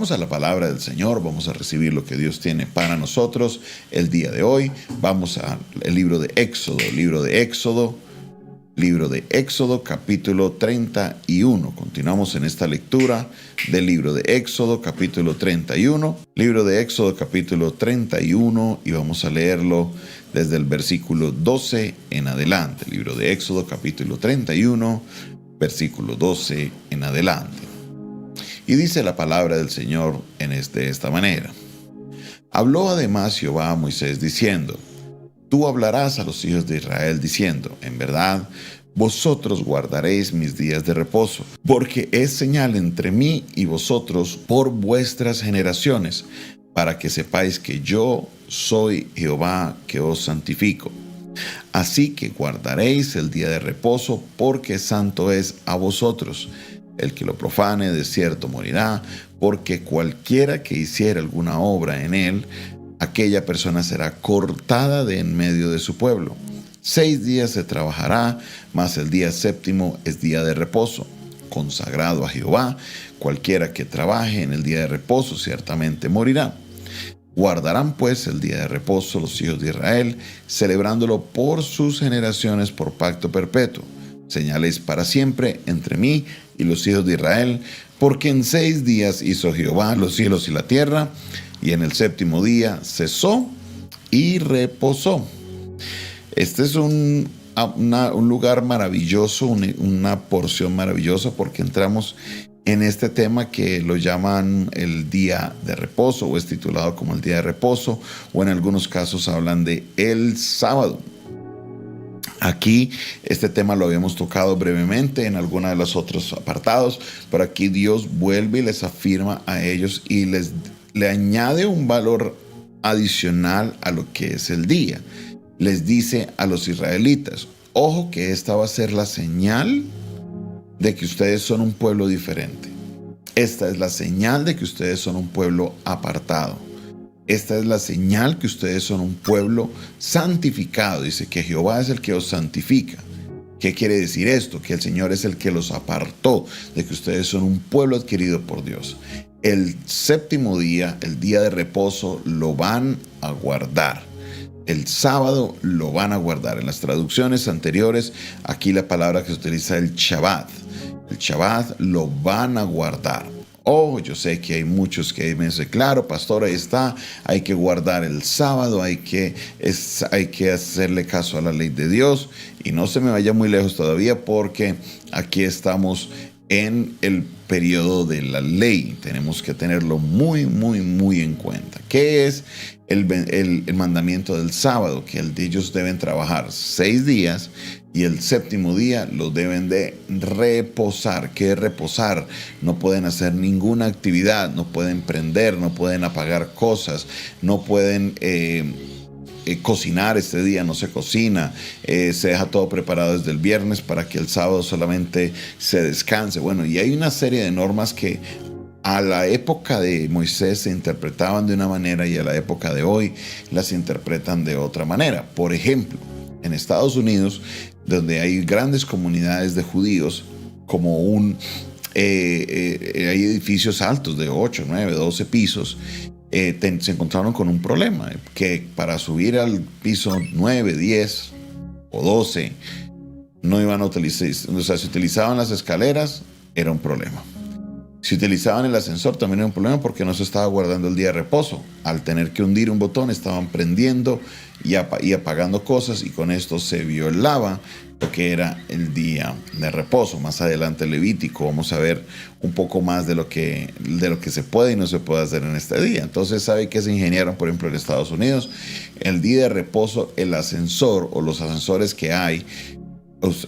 Vamos a la palabra del Señor, vamos a recibir lo que Dios tiene para nosotros el día de hoy. Vamos al libro de Éxodo, capítulo 31. Continuamos en esta lectura del libro de Éxodo, capítulo 31. Libro de Éxodo, capítulo 31, y vamos a leerlo desde el versículo 12 en adelante. Libro de Éxodo, capítulo 31, versículo 12 en adelante. Y dice la palabra del Señor de esta manera. Habló además Jehová a Moisés diciendo: Tú hablarás a los hijos de Israel diciendo: En verdad, vosotros guardaréis mis días de reposo, porque es señal entre mí y vosotros por vuestras generaciones, para que sepáis que yo soy Jehová que os santifico. Así que guardaréis el día de reposo, porque santo es a vosotros. El que lo profane de cierto morirá, porque cualquiera que hiciera alguna obra en él, aquella persona será cortada de en medio de su pueblo. 6 días se trabajará, mas el día séptimo es día de reposo, consagrado a Jehová. Cualquiera que trabaje en el día de reposo ciertamente morirá. Guardarán pues el día de reposo los hijos de Israel, celebrándolo por sus generaciones por pacto perpetuo. Señales para siempre entre mí y los hijos de Israel, porque en 6 días hizo Jehová los cielos y la tierra, y en el séptimo día cesó y reposó. Este es un lugar maravilloso, una porción maravillosa, porque entramos en este tema que lo llaman el día de reposo, o es titulado como el día de reposo, o en algunos casos hablan de el sábado. Aquí este tema lo habíamos tocado brevemente en alguno de los otros apartados, pero aquí Dios vuelve y les afirma a ellos y le añade un valor adicional a lo que es el día. Les dice a los israelitas: ojo que esta va a ser la señal de que ustedes son un pueblo diferente. Esta es la señal de que ustedes son un pueblo apartado. Esta es la señal que ustedes son un pueblo santificado. Dice que Jehová es el que os santifica. ¿Qué quiere decir esto? Que el Señor es el que los apartó, de que ustedes son un pueblo adquirido por Dios. El séptimo día, el día de reposo, lo van a guardar. El sábado lo van a guardar. En las traducciones anteriores, aquí la palabra que se utiliza es el Shabbat. El Shabbat lo van a guardar. Yo sé que hay muchos que me dicen: claro, pastor, ahí está, hay que guardar el sábado, hay que hacerle caso a la ley de Dios. Y no se me vaya muy lejos todavía, porque aquí estamos en el periodo de la ley. Tenemos que tenerlo muy, muy, muy en cuenta. ¿Qué es el mandamiento del sábado? Que ellos deben trabajar 6 días y el séptimo día lo deben de reposar. ¿Qué es reposar? No pueden hacer ninguna actividad, no pueden prender, no pueden apagar cosas, no pueden cocinar este día, no se cocina, se deja todo preparado desde el viernes para que el sábado solamente se descanse. Bueno, y hay una serie de normas que a la época de Moisés se interpretaban de una manera y a la época de hoy las interpretan de otra manera. Por ejemplo, en Estados Unidos, donde hay grandes comunidades de judíos, como hay edificios altos de 8, 9, 12 pisos, se encontraron con un problema, que para subir al piso 9, 10 o 12 no iban a utilizar, o sea, si utilizaban las escaleras era un problema. Si utilizaban el ascensor también era un problema, porque no se estaba guardando el día de reposo. Al tener que hundir un botón estaban prendiendo y apagando cosas, y con esto se violaba lo que era el día de reposo. Más adelante Levítico vamos a ver un poco más de lo que se puede y no se puede hacer en este día. Entonces, ¿sabe qué se ingeniaron? Por ejemplo, en Estados Unidos, el día de reposo, el ascensor o los ascensores que hay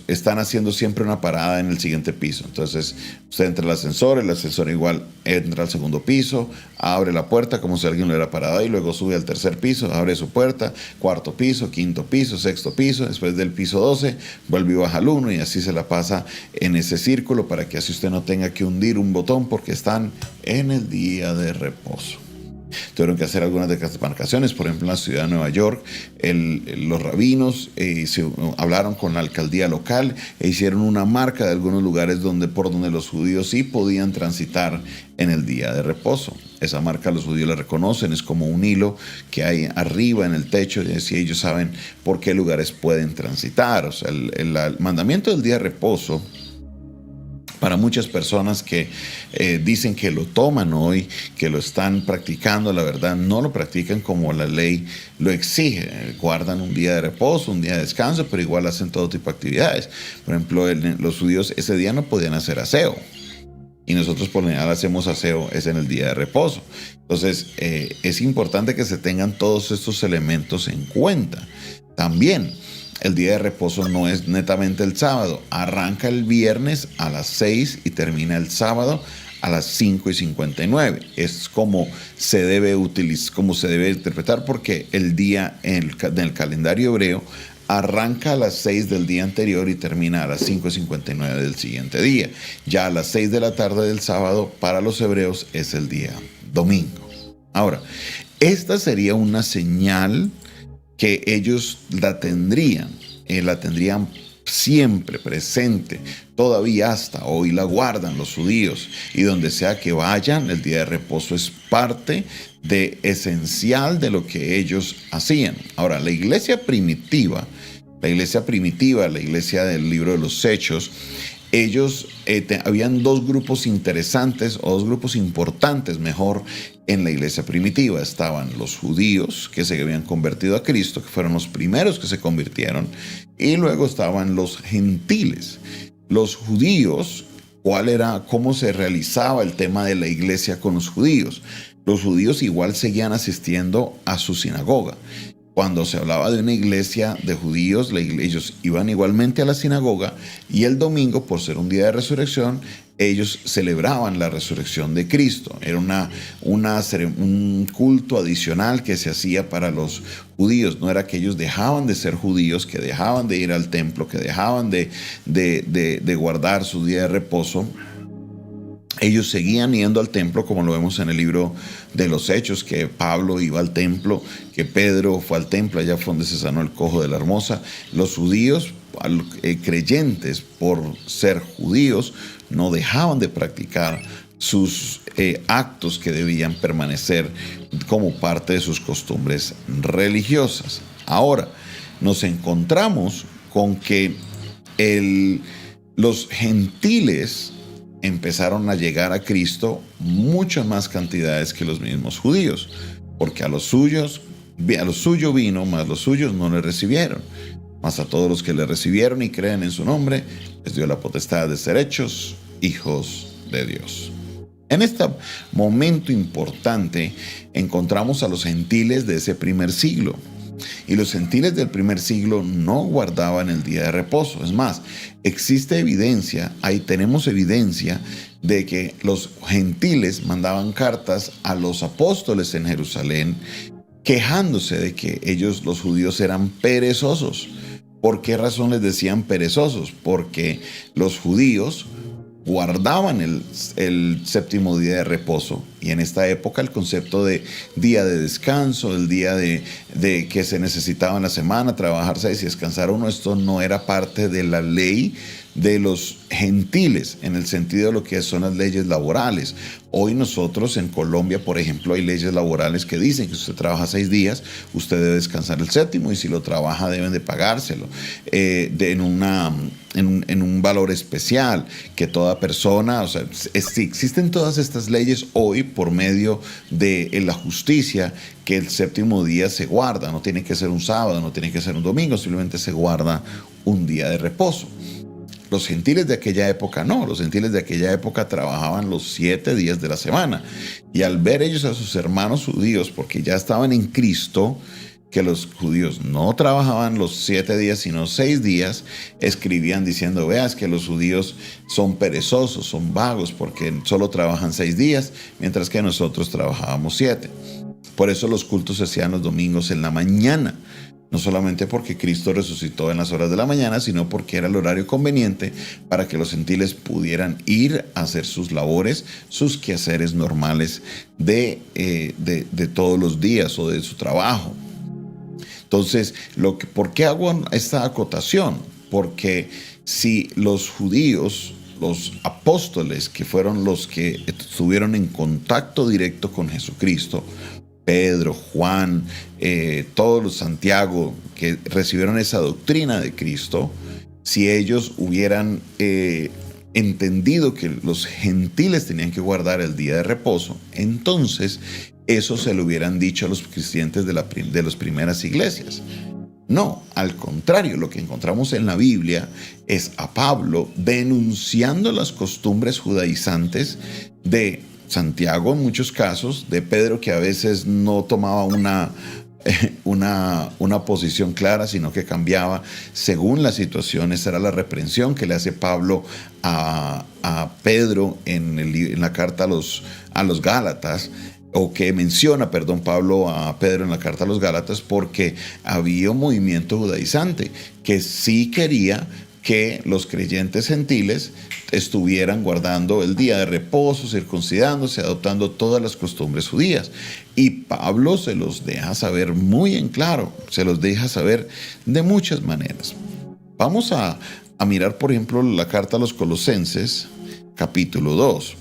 están haciendo siempre una parada en el siguiente piso. Entonces usted entra al ascensor, el ascensor igual entra al segundo piso, abre la puerta como si alguien lo hubiera parado ahí, luego sube al tercer piso, abre su puerta, cuarto piso, quinto piso, sexto piso, después del piso 12 vuelve y baja al 1, y así se la pasa en ese círculo, para que así usted no tenga que hundir un botón porque están en el día de reposo. tuvieron que hacer algunas demarcaciones. Por ejemplo, en la ciudad de Nueva York, los rabinos hablaron con la alcaldía local e hicieron una marca de algunos lugares por donde los judíos sí podían transitar en el día de reposo. Esa marca los judíos la reconocen, es como un hilo que hay arriba en el techo, y así ellos saben por qué lugares pueden transitar. O sea, el mandamiento del día de reposo, para muchas personas que dicen que lo toman hoy, que lo están practicando, la verdad no lo practican como la ley lo exige. Guardan un día de reposo, un día de descanso, pero igual hacen todo tipo de actividades. Por ejemplo, los judíos ese día no podían hacer aseo. Y nosotros por lo general hacemos aseo es en el día de reposo. Entonces es importante que se tengan todos estos elementos en cuenta. También el día de reposo no es netamente el sábado. Arranca el viernes a las 6 y termina el sábado a las 5:59. Es como se debe utilizar, como se debe interpretar, porque el día en el calendario hebreo arranca a las 6 del día anterior y termina a las 5:59 del siguiente día. Ya a las 6 de la tarde del sábado para los hebreos es el día domingo. Ahora, esta sería una señal que ellos la tendrían siempre presente, todavía hasta hoy la guardan los judíos, y donde sea que vayan, el día de reposo es parte esencial de lo que ellos hacían. Ahora, la iglesia primitiva, la iglesia del libro de los Hechos, ellos habían dos grupos interesantes, o dos grupos importantes, mejor, en la iglesia primitiva. Estaban los judíos que se habían convertido a Cristo, que fueron los primeros que se convirtieron, y luego estaban los gentiles. Los judíos, ¿cómo se realizaba el tema de la iglesia con los judíos? Los judíos igual seguían asistiendo a su sinagoga. Cuando se hablaba de una iglesia de judíos, ellos iban igualmente a la sinagoga, y el domingo, por ser un día de resurrección, ellos celebraban la resurrección de Cristo. Era un culto adicional que se hacía para los judíos. No era que ellos dejaban de ser judíos, que dejaban de ir al templo, que dejaban de guardar su día de reposo. Ellos seguían yendo al templo, como lo vemos en el libro de los Hechos, que Pablo iba al templo, que Pedro fue al templo, allá fue donde se sanó el cojo de la hermosa. Los judíos, creyentes por ser judíos, no dejaban de practicar sus actos que debían permanecer como parte de sus costumbres religiosas. Ahora, nos encontramos con que los gentiles empezaron a llegar a Cristo muchas más cantidades que los mismos judíos, porque a lo suyo vino, mas los suyos no le recibieron. Mas a todos los que le recibieron y creen en su nombre, les dio la potestad de ser hechos hijos de Dios. En este momento importante encontramos a los gentiles de ese primer siglo. Y los gentiles del primer siglo no guardaban el día de reposo. Es más, existe evidencia, ahí tenemos evidencia de que los gentiles mandaban cartas a los apóstoles en Jerusalén quejándose de que ellos, los judíos, eran perezosos. ¿Por qué razón les decían perezosos? Porque los judíos guardaban el séptimo día de reposo, y en esta época el concepto de día de descanso, el día de que se necesitaba en la semana, trabajar 6 y descansar 1, esto no era parte de la ley de los gentiles, en el sentido de lo que son las leyes laborales. Hoy nosotros en Colombia, por ejemplo, hay leyes laborales que dicen que si usted trabaja 6 días, usted debe descansar el séptimo, y si lo trabaja deben de pagárselo en un valor especial, que toda persona, o sea, existen todas estas leyes hoy por medio de la justicia, que el séptimo día se guarda, no tiene que ser un sábado, no tiene que ser un domingo, simplemente se guarda un día de reposo. Los gentiles de aquella época no, los gentiles de aquella época trabajaban los 7 días de la semana, y al ver ellos a sus hermanos judíos, porque ya estaban en Cristo, que los judíos no trabajaban los 7 días sino 6 días, escribían diciendo: veas que los judíos son perezosos, son vagos, porque solo trabajan 6 días, mientras que nosotros trabajábamos 7. Por eso los cultos se hacían los domingos en la mañana. no solamente porque Cristo resucitó en las horas de la mañana, sino porque era el horario conveniente para que los gentiles pudieran ir a hacer sus labores, sus quehaceres normales de todos los días o de su trabajo. Entonces, ¿por qué hago esta acotación? Porque si los judíos, los apóstoles, que fueron los que estuvieron en contacto directo con Jesucristo, Pedro, Juan, todos los Santiago, que recibieron esa doctrina de Cristo, si ellos hubieran entendido que los gentiles tenían que guardar el día de reposo, entonces eso se lo hubieran dicho a los creyentes de las primeras iglesias. No, al contrario, lo que encontramos en la Biblia es a Pablo denunciando las costumbres judaizantes de Santiago en muchos casos, de Pedro, que a veces no tomaba una posición clara, sino que cambiaba según las situaciones. Esa era la reprensión que le hace Pablo a Pedro en la carta a los Gálatas, o que menciona, Pablo a Pedro en la carta a los Gálatas, porque había un movimiento judaizante que sí quería que los creyentes gentiles estuvieran guardando el día de reposo, circuncidándose, adoptando todas las costumbres judías. Y Pablo se los deja saber muy en claro, se los deja saber de muchas maneras. Vamos a mirar, por ejemplo, la carta a los Colosenses, capítulo 2.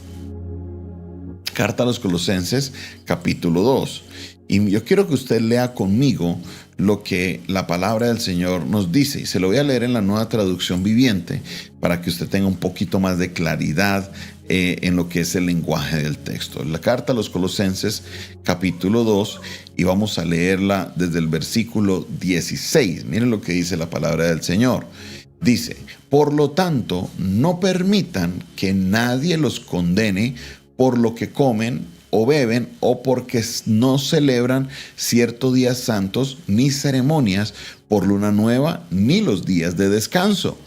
Carta a los Colosenses, capítulo 2. Y yo quiero que usted lea conmigo lo que la palabra del Señor nos dice. Y se lo voy a leer en la Nueva Traducción Viviente para que usted tenga un poquito más de claridad en lo que es el lenguaje del texto. La carta a los Colosenses, capítulo 2, y vamos a leerla desde el versículo 16. Miren lo que dice la palabra del Señor. Dice: por lo tanto, no permitan que nadie los condene por lo que comen o beben, o porque no celebran ciertos días santos, ni ceremonias por luna nueva, ni los días de descanso,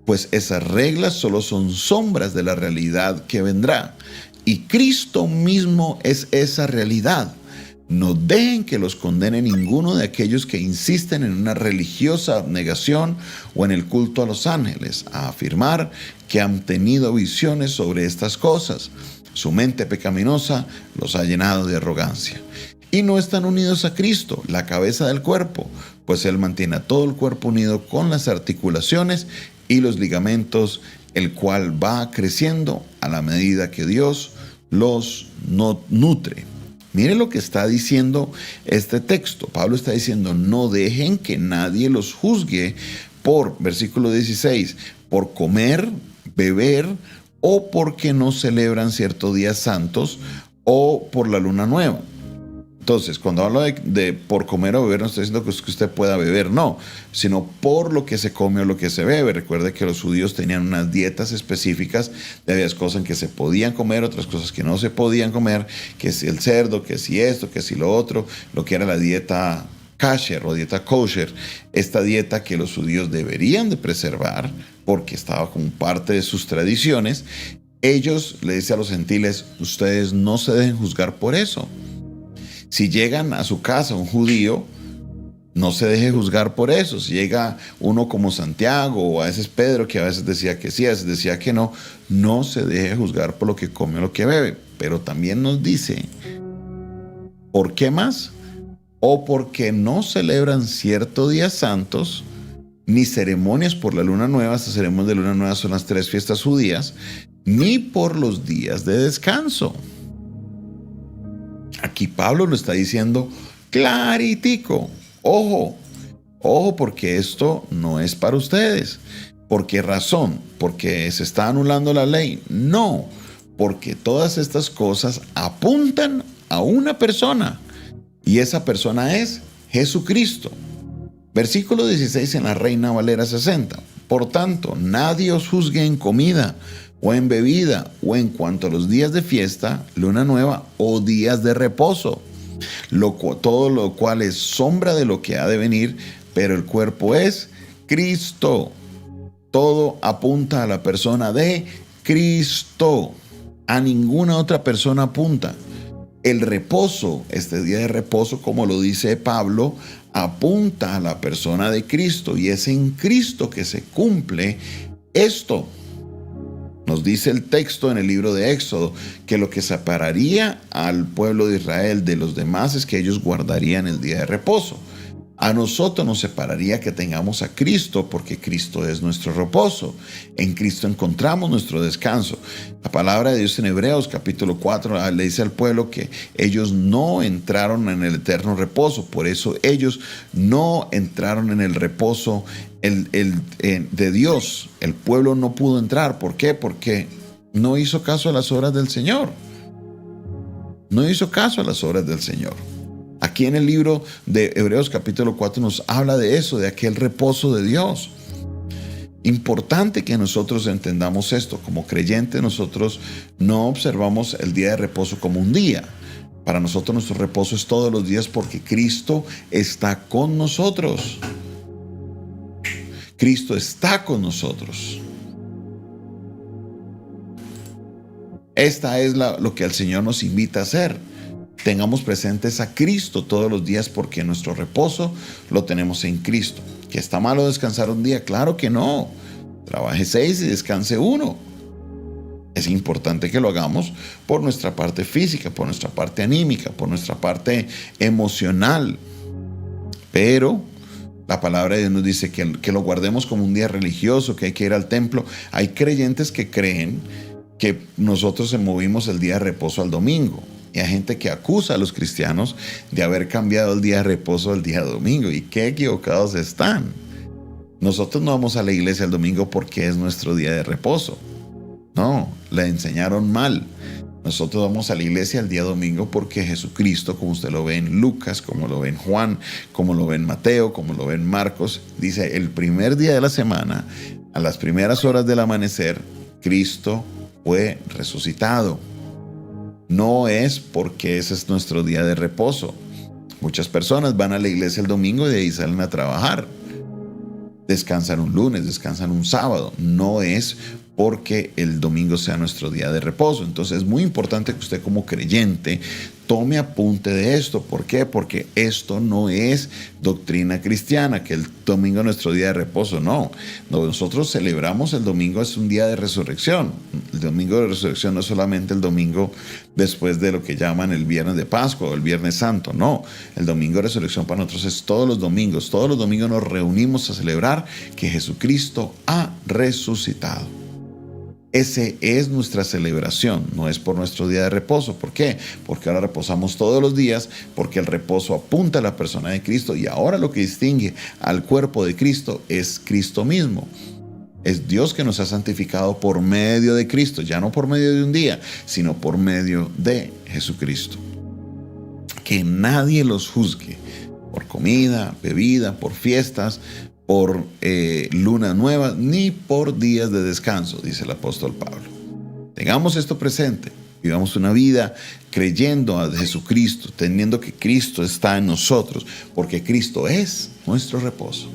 pues esas reglas solo son sombras de la realidad que vendrá, y Cristo mismo es esa realidad. No dejen que los condene ninguno de aquellos que insisten en una religiosa abnegación o en el culto a los ángeles, a afirmar que han tenido visiones sobre estas cosas. Su mente pecaminosa los ha llenado de arrogancia. Y no están unidos a Cristo, la cabeza del cuerpo, pues Él mantiene a todo el cuerpo unido con las articulaciones y los ligamentos, el cual va creciendo a la medida que Dios los nutre. Mire lo que está diciendo este texto. Pablo está diciendo: no dejen que nadie los juzgue por, versículo 16, por comer, beber, o porque no celebran ciertos días santos, o por la luna nueva. Entonces, cuando habla de por comer o beber, no está diciendo que usted pueda beber, no, sino por lo que se come o lo que se bebe. Recuerde que los judíos tenían unas dietas específicas, de había cosas que se podían comer, otras cosas que no se podían comer, que si el cerdo, que si esto, que si lo otro, lo que era la dieta kasher o dieta kosher, esta dieta que los judíos deberían de preservar porque estaba como parte de sus tradiciones. Ellos le dicen a los gentiles: ustedes no se dejen juzgar por eso. Si llegan a su casa un judío, no se deje juzgar por eso. Si llega uno como Santiago o a veces Pedro, que a veces decía que sí, a veces decía que no, no se deje juzgar por lo que come o lo que bebe. Pero también nos dice: ¿por qué más? O porque no celebran ciertos días santos, ni ceremonias por la luna nueva. Estas ceremonias de luna nueva son las 3 fiestas judías, ni por los días de descanso. Aquí Pablo lo está diciendo claritico. Ojo, porque esto no es para ustedes. ¿Por qué razón? ¿Porque se está anulando la ley? No, porque todas estas cosas apuntan a una persona, y esa persona es Jesucristo. Versículo 16 en la Reina Valera 60. Por tanto, nadie os juzgue en comida o en bebida, o en cuanto a los días de fiesta, luna nueva o días de reposo, todo lo cual es sombra de lo que ha de venir, pero el cuerpo es Cristo. Todo apunta a la persona de Cristo. A ninguna otra persona apunta. El reposo, este día de reposo, como lo dice Pablo, apunta a la persona de Cristo y es en Cristo que se cumple esto. Nos dice el texto en el libro de Éxodo que lo que separaría al pueblo de Israel de los demás es que ellos guardarían el día de reposo. A nosotros nos separaría que tengamos a Cristo, porque Cristo es nuestro reposo. En Cristo encontramos nuestro descanso. La palabra de Dios en Hebreos capítulo 4 le dice al pueblo que ellos no entraron en el eterno reposo. Por eso ellos no entraron en el reposo de Dios. El pueblo no pudo entrar. ¿Por qué? Porque no hizo caso a las obras del Señor. No hizo caso a las obras del Señor. Aquí en el libro de Hebreos capítulo 4 nos habla de eso, de aquel reposo de Dios. Importante que nosotros entendamos esto. Como creyentes nosotros no observamos el día de reposo como un día. Para nosotros nuestro reposo es todos los días porque Cristo está con nosotros. Cristo está con nosotros. Esta es lo que el Señor nos invita a hacer. Tengamos presentes a Cristo todos los días porque nuestro reposo lo tenemos en Cristo. ¿Que está malo descansar un día? Claro que no. Trabaje 6 y descanse 1. Es importante que lo hagamos por nuestra parte física, por nuestra parte anímica, por nuestra parte emocional. Pero la palabra de Dios nos dice que lo guardemos como un día religioso, que hay que ir al templo. Hay creyentes que creen que nosotros movimos el día de reposo al domingo. Y hay gente que acusa a los cristianos de haber cambiado el día de reposo al día de domingo. Y qué equivocados están. Nosotros no vamos a la iglesia el domingo porque es nuestro día de reposo. No, le enseñaron mal. Nosotros vamos a la iglesia el día domingo porque Jesucristo, como usted lo ve en Lucas, como lo ve en Juan, como lo ve en Mateo, como lo ve en Marcos, dice el primer día de la semana, a las primeras horas del amanecer, Cristo fue resucitado. No es porque ese es nuestro día de reposo. Muchas personas van a la iglesia el domingo y de ahí salen a trabajar. Descansan un lunes, descansan un sábado. No es porque el domingo sea nuestro día de reposo. Entonces es muy importante que usted como creyente tome apunte de esto. ¿Por qué? Porque esto no es doctrina cristiana, que el domingo es nuestro día de reposo. No, nosotros celebramos el domingo, es un día de resurrección. El domingo de resurrección no es solamente el domingo después de lo que llaman el viernes de Pascua o el viernes santo. No, el domingo de resurrección para nosotros es todos los domingos. Todos los domingos nos reunimos a celebrar que Jesucristo ha resucitado. Esa es nuestra celebración, no es por nuestro día de reposo. ¿Por qué? Porque ahora reposamos todos los días, porque el reposo apunta a la persona de Cristo y ahora lo que distingue al cuerpo de Cristo es Cristo mismo. Es Dios que nos ha santificado por medio de Cristo, ya no por medio de un día, sino por medio de Jesucristo. Que nadie los juzgue por comida, bebida, por fiestas, por luna nueva, ni por días de descanso, dice el apóstol Pablo. Tengamos esto presente, vivamos una vida creyendo a Jesucristo, teniendo que Cristo está en nosotros, porque Cristo es nuestro reposo.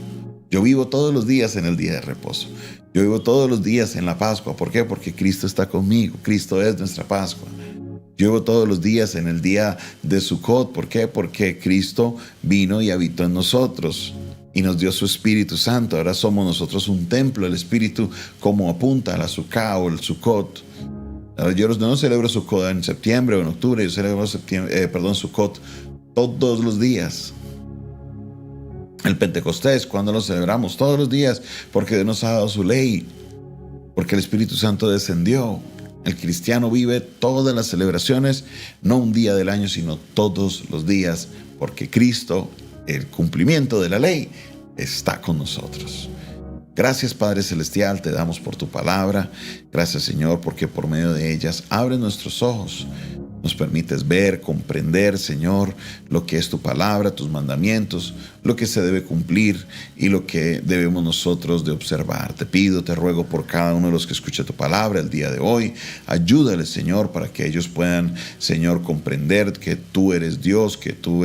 Yo vivo todos los días en el día de reposo. Yo vivo todos los días en la Pascua. ¿Por qué? Porque Cristo está conmigo. Cristo es nuestra Pascua. Yo vivo todos los días en el día de Sukkot. ¿Por qué? Porque Cristo vino y habitó en nosotros y nos dio su Espíritu Santo. Ahora somos nosotros un templo. El Espíritu, como apunta a la Sukkah o el Sukkot. Ahora yo no celebro Sukkot en septiembre o en octubre. Yo celebro Sukkot todos los días. El Pentecostés, ¿cuándo lo celebramos? Todos los días, porque Dios nos ha dado su ley, porque el Espíritu Santo descendió. El cristiano vive todas las celebraciones, no un día del año, sino todos los días, porque Cristo, el cumplimiento de la ley, está con nosotros. Gracias, Padre Celestial, te damos por tu palabra. Gracias, Señor, porque por medio de ellas abres nuestros ojos. Nos permites ver, comprender, Señor, lo que es tu palabra, tus mandamientos. lo que se debe cumplir y lo que debemos nosotros de observar. Te pido, te ruego por cada uno de los que escucha tu palabra el día de hoy. Ayúdales, Señor, para que ellos puedan, Señor, comprender que tú eres Dios, que tú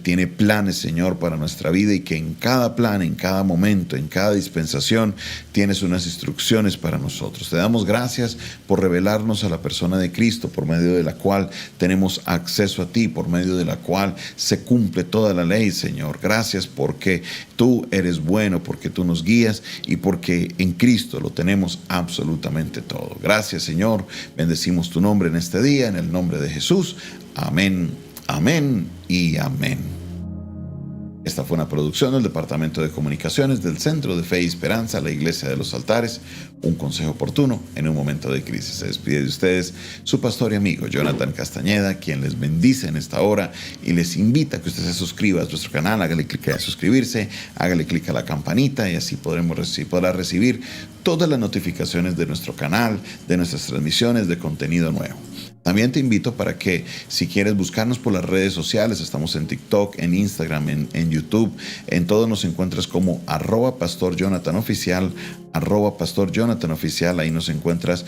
tiene planes, Señor, para nuestra vida, y que en cada plan, en cada momento, en cada dispensación, tienes unas instrucciones para nosotros. Te damos gracias por revelarnos a la persona de Cristo, por medio de la cual tenemos acceso a ti, por medio de la cual se cumple toda la ley, Señor. Gracias porque tú eres bueno, porque tú nos guías y porque en Cristo lo tenemos absolutamente todo. Gracias, Señor. Bendecimos tu nombre en este día, en el nombre de Jesús. Amén, amén y amén. Esta fue una producción del Departamento de Comunicaciones del Centro de Fe y Esperanza, la Iglesia de los Altares. Un consejo oportuno en un momento de crisis. Se despide de ustedes su pastor y amigo Jonathan Castañeda, quien les bendice en esta hora y les invita a que usted se suscriba a nuestro canal. Hágale clic a suscribirse, hágale clic a la campanita y así podrá recibir todas las notificaciones de nuestro canal, de nuestras transmisiones de contenido nuevo. También te invito para que, si quieres buscarnos por las redes sociales, estamos en TikTok, en Instagram, en YouTube, en todo nos encuentras como @pastorjonathanoficial, @pastorjonathanoficial. Ahí nos encuentras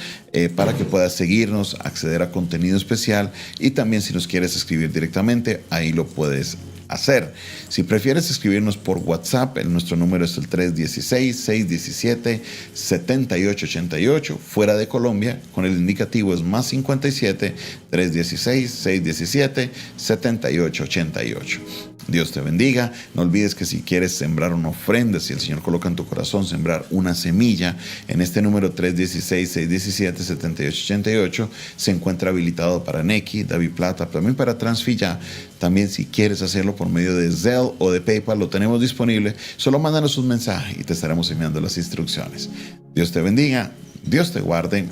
para que puedas seguirnos, acceder a contenido especial, y también si nos quieres escribir directamente, ahí lo puedes hacer. Si prefieres escribirnos por WhatsApp, nuestro número es el 316-617-7888. Fuera de Colombia, con el indicativo es más 57 316-617-7888. Dios te bendiga. No olvides que si quieres sembrar una ofrenda, si el Señor coloca en tu corazón sembrar una semilla, en este número 316-617-7888 se encuentra habilitado para Nequi, DaviPlata, también para Transfilla. También, si quieres hacerlo por medio de Zelle o de PayPal, lo tenemos disponible. Solo mándanos un mensaje y te estaremos enviando las instrucciones. Dios te bendiga, Dios te guarde.